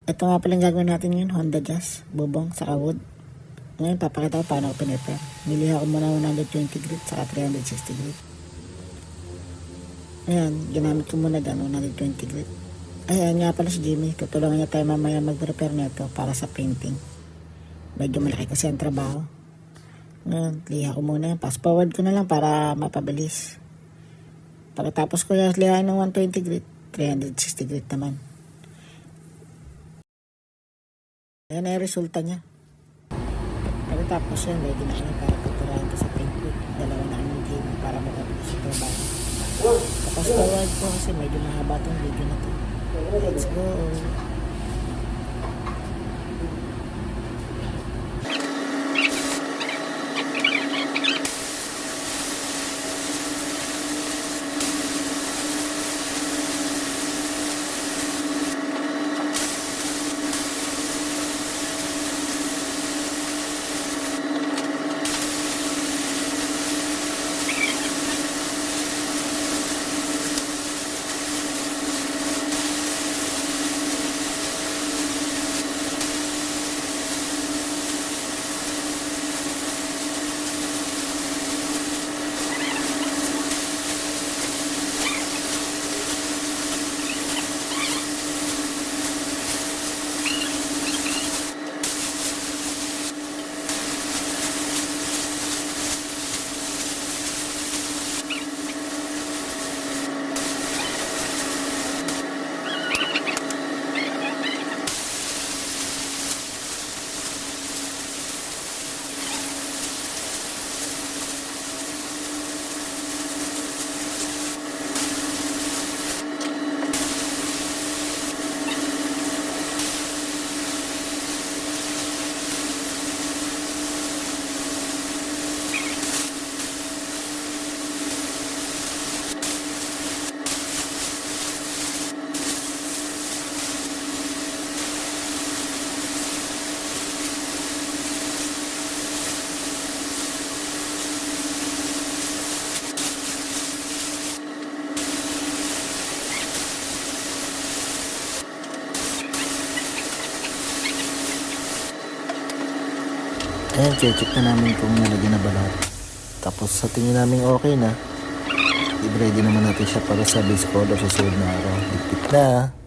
Ito nga pala yung gagawin natin ngayon, Honda Jazz, bubong, saka wood. Ngayon, papakita ko paano ko pinipare. Niliha ko muna 120 grit, saka 360 grit. Ayan, ginamit ko muna dyan, 120 grit. Ayan nga pala si Jimmy, tutulungan niya tayo mamaya mag-repair nito para sa painting. Medyo malaki kasi ang trabaho. Ngayon, liha ko muna yan. Fast forward ko na lang para mapabilis. Pagkatapos ko yung lihain ng 120 grit, 360 grit naman. Ayan na yung resulta niya. Pagkatapos yan, ready na kami para tuturahan ko sa paint booth. Dalawa na kami Jimmy para mapabilis yung trabaho. Fast forward ko kasi medyo mahaba itong video na to. Let's go! Ayan, check na namin kung nalagyan na ba lahat. Tapos sa tingin namin okay na, i-ready naman natin siya para sa base color sa susunod na araw. Dikit na.